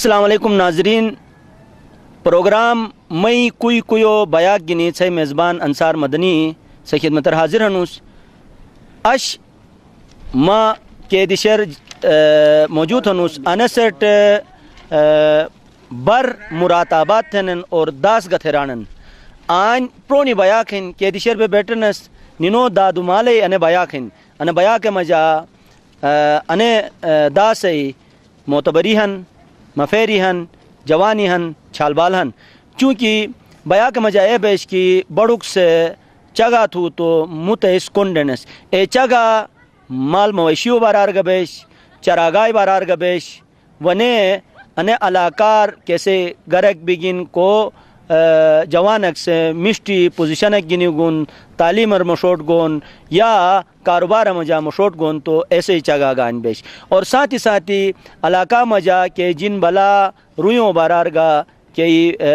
अस्सलाम वालेकुम नाजरीन, प्रोग्राम मई कुई कुयो बयाक गिनी से मेज़बान अंसार मदनी से खिदमत हाजिर हनूस अश माँ के दिशर मौजूद हनूस अनसट बर मुराताबाद थनन और दास गथेरानन आन प्रोनी बयाखिन के दिशर पे बैठनस निनो दादुमाले अने बयाखिन अने बयाक मजा अने दास मोतबरी हन मफेरी हन जवानी हन छालबाल हन। चूँकि बयाक मजा ए बेश की बड़ुक से चगा थू तो मुत इसकोंडनस ए चगा माल मवेशियों बारार गबेश चरागाय बारार गबेश वने अने अलाकार कैसे गरक बिगिन को जवानक से मिष्टी पोजिशनक गिनी गुन तालीमर मशोट गोन या कारोबार मजा मशोट गोन तो ऐसे ही चगा गान बेश और साथ ही अलाका मजा के जिन बला रुयों बारारगा के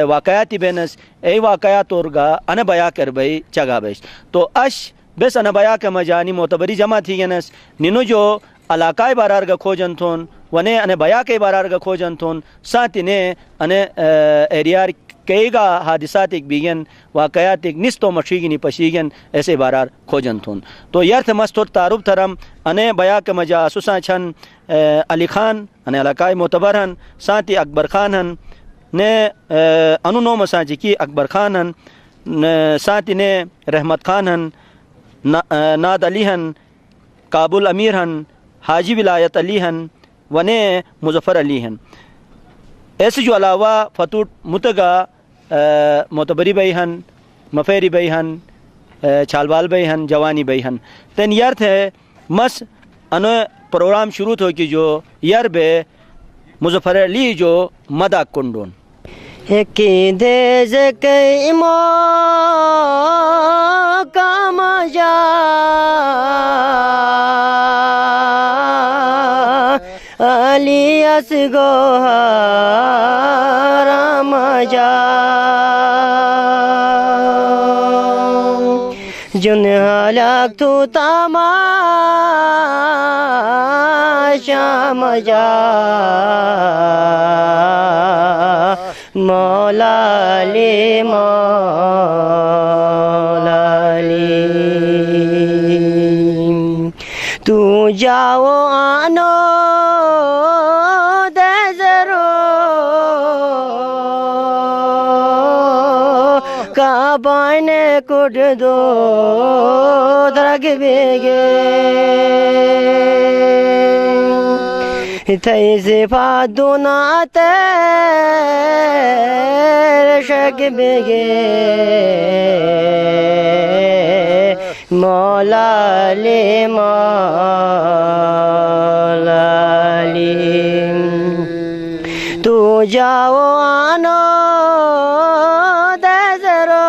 वाक़याती बेनस ए वाक़यात और गा अन बया कर भाई चगा बेश तो अश बेस अन बया के मजानी मोतबरी जमा थी गनस निनो जो अलाकाय बारार गा खोजन थोन वने अने बया के बारार गा खोजन थोन साथ ने अने एरियार कईगा हादिसात एक बिगन वाक़यात एक निस्तो मशीगिनी पशीगन ऐसे बारार खोजन थोन तो यर्थ मस्तोर तारुब थरम अने बया के मजा सुसा छन अली खान अने अलाकाय मोतबर हन साथ ही अकबर खान हन ने अनुनो मसाजी की अकबर खान हन साथ ने रहमत खान हन नाद अली हन काबुल अमीर हन हाजी विलायत अली हन वने मुजफ़र अली हन। ऐसे जो अलावा फतूट मुतगा मोतबरी भाई हन मफेरी भाई हन छालबाल भाई हन जवानी भाई हन तेन यर्थ है मस अन प्रोग्राम शुरू हो कि जो यर बे मुजफ़र अली जो मदा कुंडोन की देज के मो कामजा अलियस गोहा रामजा जुन हालक तू तमाशा मजा मौलाली तू जाओ आनो देजरो काबान कुड दो द्रग बेगे थई सिफा दुनाते शक बेगे मौलाली तू जाओ आनो देजरो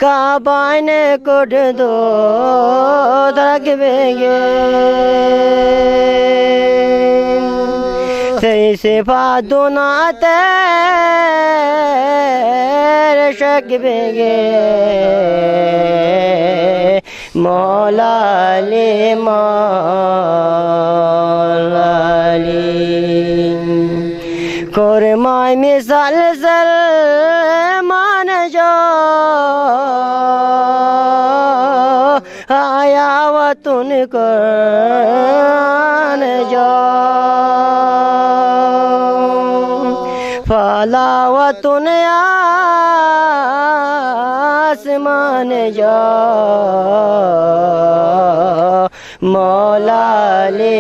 काबान कुड दो द्रग बेगे सही सिफा दुनाते शक बेगे मौलाली कुरमाई मिसाल सर मान जो आया वतुन कुरान जो फलावतुन आसमान जो मौलाली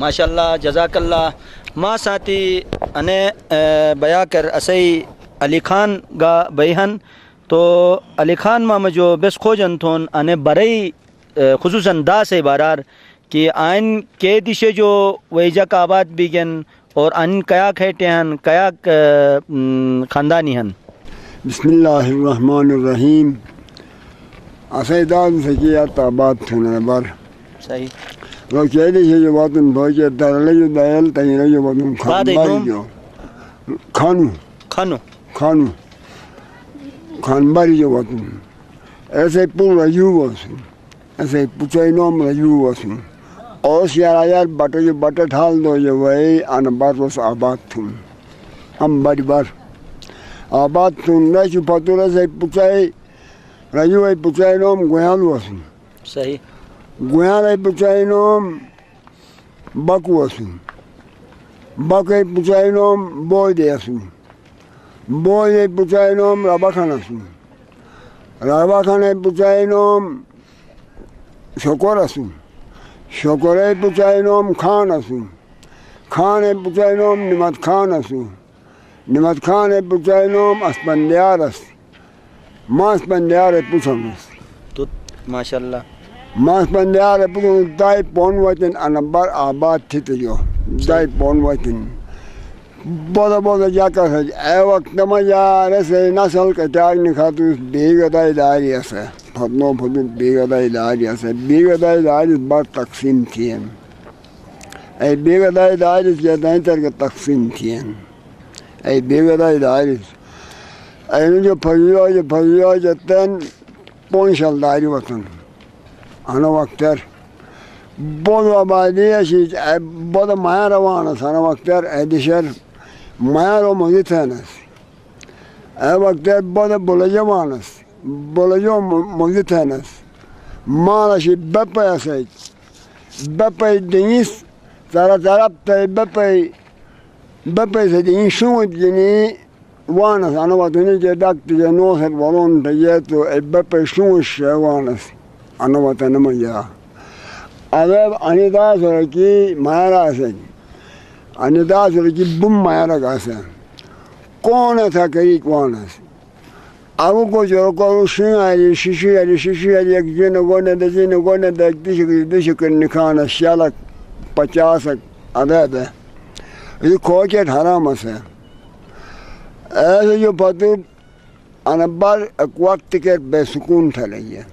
माशाल्लाह जज़ाकल्लाह माँ साथी अने बया कर असई अली खान गा बहन तो अली खान माँ मजो बेस खोजन थोन अने बरई खुसूसन दा से बारार कि आइन के दिशे जो वैजा काबाद बिगन और अन कया खेटे हन कया ख़ानदानी हन। बिस्मिल्लाहिर्रहमानिर्रहीम असैदान से किया ताबाद थने बार सही lo que dice yo voy a darle yo de él tenía yo voy a खानू खानो खानू खानबारी जो बात ऐसे पुल रजू वसुन ऐसे पुचैनोम रजू वसुन और यार बटे ठाल दो ये वही अनबार वस आबाद थुन हम बड़ी बार आबाद थुन रजू पतुर से पुचै रजू वही पुचैनोम गोयाल वसुन सही गोयाल पुचैनोम बक वसुन बक पुचैनोम बोय देसुन बोय पुचैनोम रबाखानसुन रबाखाने पुचैनोम शोकोरसुन शोकोरे पुचैनोम खानसुन खाने पुचैनोम निमत खानसुन निमत खाने पुचैनोम अस्पंद्यारस मास पंद्यारे पुचनस तो माशाल्लाह मास पंद्यारे पुचन दाई पोन वचन अनबर आबाद थी तो जो दाई पोन वचन बोला जाकर है ए वक्त में यार ऐसे नस्ल के त्याग निखातु बेगदाई दारी ऐसे फतनो फतु बेगदाई दारी ऐसे बेगदाई दारी बार तकसीम थी ए बेगदाई दारी के दाई तर के तकसीम थी ए बेगदाई दारी ए जो फरियो जतन पोंशल दारी वतन आना वक्तर बोल आबादी ऐसी बोल माया रवाना साना वक्तर ए दिशर माया रो मौजूद है नस ए वक्त बोले बोले मौजूद है नस मालाशी बप्पे ऐसे बप्पे दिनिस तारा ते बप्पे से दिनिस शुद्ध जिनी वानस आना वातुने जे डॉक्टर जे नो है वालों ये तो ए बप्पे शुद्ध वानस आना वातने में जा अब अनिदास है कि माया से अनिदास की बुम माया गासे कौन था कई कौन है अब को जो करो शिशी एक जिन गोने दिशक निखान शालक 50 अदब है ये खोके हराम से ऐसे जो पतु अनबर एक वक्त के बेसुकून था लगे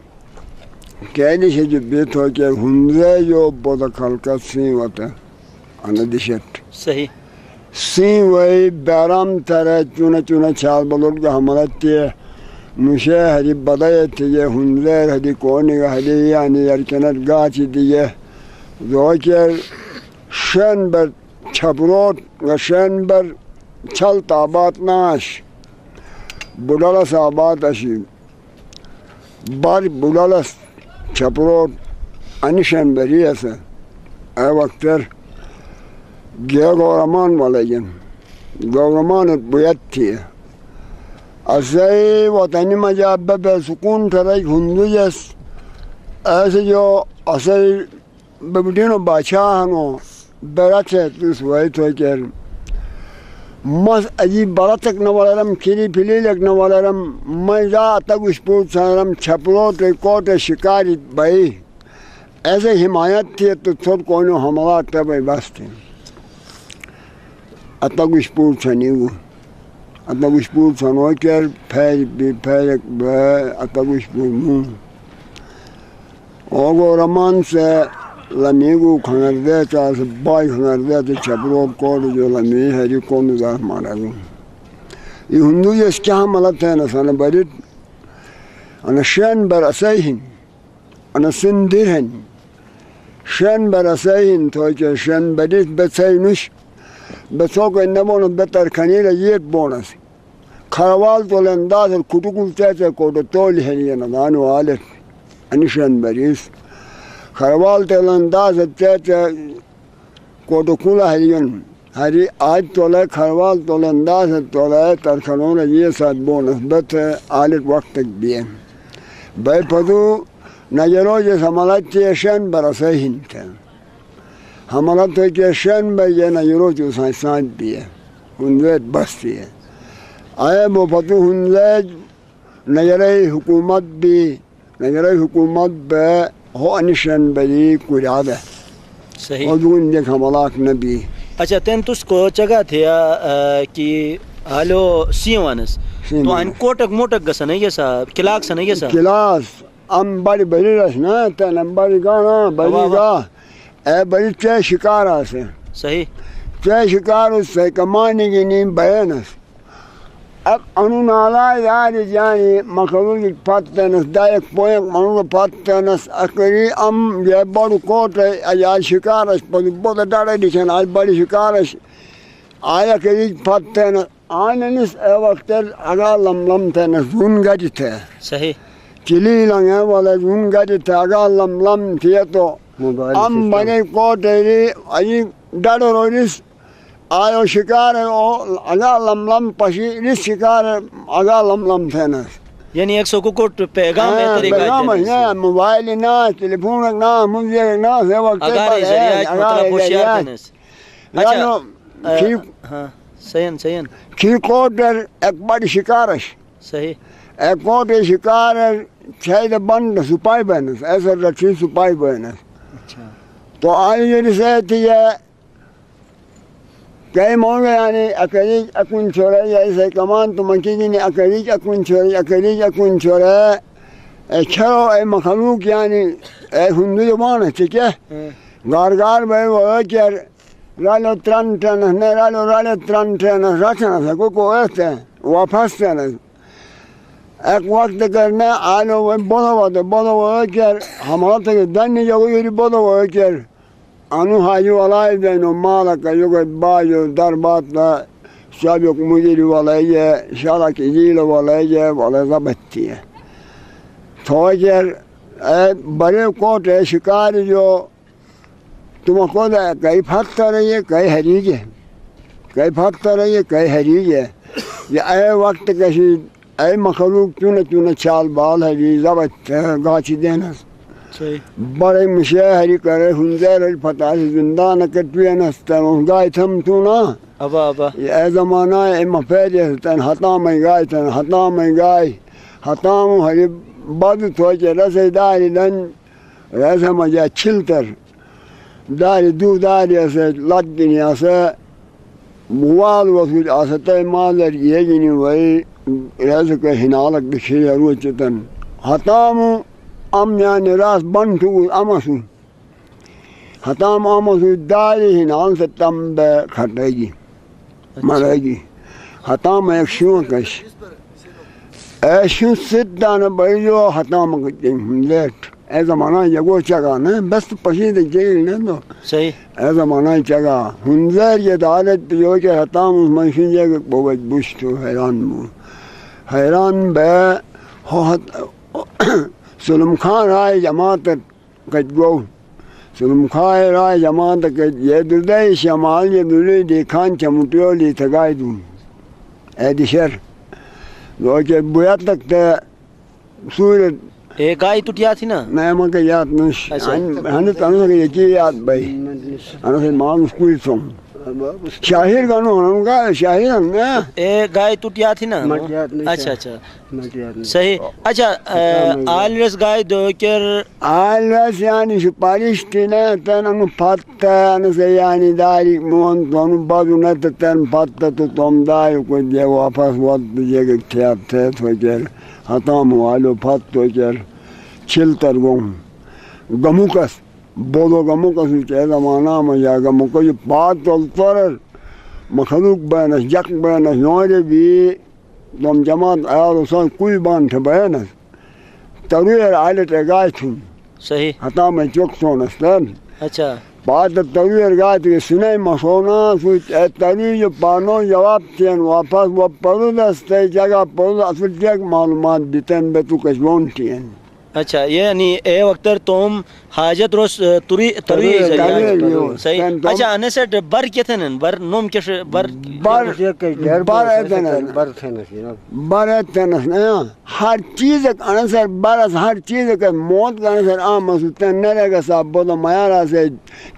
कहने से जो बेत हो के हुंदे जो बहुत खलका सी होता अनदिशत सही सी वही बैराम तरह चुना चाल बलोट का हमारा ते मुझे हरी बदाय थे ये हुंदर हरी कोने का हरी यानी यारकनर गाची दिए जो के शन बर छपरोट शन बर छल ताबात नाश बुलाला साबात अशी बार बुलाला छपरोट अनिशन बरी ऐसे ए वक्तर गौरमान वाले जन गौरमान बुयत थी ऐसे वतनी मजा बे सुकून ठहराई हुंदू जस ऐसे जो ऐसे बबड़ियों बादशाह नो बेरत है तो वही तो क्या मस अजीब बड़ा तक न वाला खिली फिली लग न वाला मजा तक उस पूछ सारम छपरो तो कोट शिकारी भाई ऐसे हिमायत थी तो थोड़ कोई नो हमारा तब बस थे अतगुश पूछ नहीं वो अतगुश पूछ नो क्या फैल अतगुश पूछ ओगो रमान से लमीगु खंगर दे चाहे बाई खंगर दे तो छपरो कोड जो लमी है जो कौन ज़ात मारा लूँ ये हिंदू ये क्या मलत है ना साने बड़ी अनशन बरसाइन अनसिंदिरन शन बरसाइन तो क्या शन बड़ी बचाइनुश बच्चों इन बोनस बेहतर खनी ये बोनस खरवाल तो अंदाज और कुटुकुल चाचे को तोल है ये नदान वाले अनिशन बरीस खरवाल तो अंदाज चाचे को कुला है ये हरी आज तोले खरवाल तो अंदाज तोले तरखनों ने ये साथ बोनस बेहत आले वक्त तक दिए भाई पदू नजरों ये समालत शन बरसाइन थे हमारा तो क्या शन में ये ना यूरो जो साइंस भी है हुंदे बस्ती है आए वो पतु हुंदे नजरे हुकूमत बे हो अनिशन बड़ी कुराद है सही और दून देख हमलाक नबी अच्छा तेन तुझको जगह थे कि हालो सीवानस तो अन कोटक मोटक गसन है ये साहब किलाक सन है ये साहब किलास हम बड़ी बड़ी रस ना तेन बड़ी गाना बड़ी गा ए बड़ी चे शिकार से सही चे शिकार उससे कमाने की नीम बयानस anu nalay yani makalul pattenes dayak poyak manu pattenes akari am ye bodu kote ayal shikaras bodu dare dişen ay bari shikaras aya keri pattenes aynenis evakter aga lam tenes zun gadite सही Kili lang ya wala zun gadite aga lam tieto am bane kote ay dare rois आयो शिकार ओ अगा lump पशी इस शिकार अगा lump थे यानी 100 को पैगाम है तरीका पैगाम है मोबाइल ना टेलीफोन ना मुझे ना से वक्त अगर जरिया मतलब होशियार है अच्छा हां सही की कोटर एक बड़ी शिकार है सही एक कोटे शिकार शायद बंद सुपाई बन ऐसा रची सुपाई बन अच्छा तो आई ये से थी कई मोंगे यानी अकेली अकुन छोरे ऐसे कमान तो मंकी ने अकेली अकुन छोरे चलो ए मखलूक यानी ए हिंदू जबान है ठीक है गार में वो क्या रालो त्रंटन ने रालो त्रंटन रखना है को ऐसे वापस से एक वक्त करने आलो वो बोलो क्या हमारा तो दन्नी जोगी बोलो क्या anu hayu alay deno mala kayoga bayo darbatla sabyok mujiri walaye shalak ijilo wala zabatti toger bale kote shikari jo तुमको कई फटता रही है कई हरीजे ये ऐ वक्त कशी ऐ मखलूक चुने चाल बाल है जी जबत गाची देना बड़े मुशे हरी करे हुंजर फता जिंदा न कटवे नस्ता गाय थम तू ना अबा ये जमाना है मफेज तन हता में गाय हता हरी बद तो के रसे दारी दन रसे मजा छिलतर दारी दू दारी से लदनिया से मुवाल वसुल आसते मालर ये जिनी वही रसे के हिनालक दिखे रोचतन हताम am yani ras bantu amasu hatam amasu dali hinan se tambe khategi maregi hatam ekshun kash ekshun siddana bayo hatam gidin e zamana yago chaga ne bas pashi de jail ne no सही e zamana chaga hunzer ye dalet diyo ke hatam manshin ye bovet bushtu hayran be ho Sulum Khan Rai Jamaat Kadgo Sulum Khan Rai Jamaat Kad Yedudai Shamal Yeduli de Khan Chamutioli Tagaidun Edisher Loke Buyatak the Surat एक गाय टूटिया थी ना मैं मके याद नहीं हने तनु के ये याद भाई अनु से मान स्कूल सम शाहिर गानो उनका शाहिर ना एक गाय टूटिया थी ना अच्छा सही अच्छा आलरस गाय दो कर आलरस यानी सुपारिश थी ना तन अनु पत्ता अनु से यानी दारी मोहन दोनों बाजू न तन पत्ता तो तुम दाई को जे वापस वक्त जे के थे तो कर हताम वालो फत तो कर छिलतर गमुकस बोलो गमुकस के जमाना में या गमुक ये बात तोर मखलूक बयान जक बयान नोरे भी तुम जमात आया सो कोई बांध बयान तरुएर आले ते गाय थी सही हता में चोक सोनस्तन अच्छा बात तरुएर गाय के सुने मसोना कुछ तरी जो पानो जवाब चेन वापस वो परुदस्ते जगह परुद असल जग मालूमात दितन बे तू कशबोन थियन अच्छा ये यानी ए वक्त तुम हाजत रोज तुरी सही अच्छा आने से बर के थे न बर नोम के बर हर चीज अनुसार बरस हर चीज के मौत का अनुसार आम सुतन न रहेगा साहब बोलो मायारा से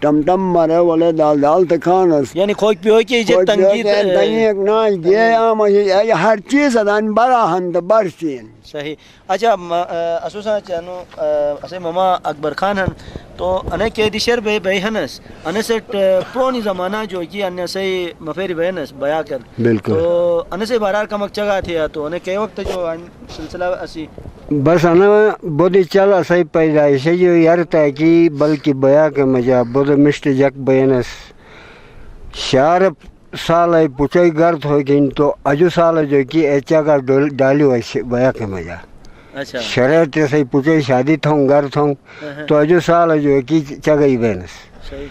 टमटम मरे वाले दाल ते खानस यानी खोज पियो के जे तंगीत ना ये आम हर चीज अदान बरा हंद बरसीन सही अच्छा असुसा चानो असे मामा अकबर खान हन तो अने के दिशर बे बेहनस अने से पुरानी जमाना जो कि अन्य से मफेरी बेहनस बया कर बिल्कुल तो अने से बारार का मकचगा थे तो अने के वक्त जो सिलसिला असी बस अने बोदी चल असई पैदाइश जो यार ता की बल्कि बया के मजा बोद मिस्ट जक बेहनस शार साल है पुचाई गर्द हो गई तो अजू साल जो कि एचा का डाली हुई बया के मजा अच्छा शरीर से पुचाई शादी था घर था तो अजू साल जो कि चगई बेनस सही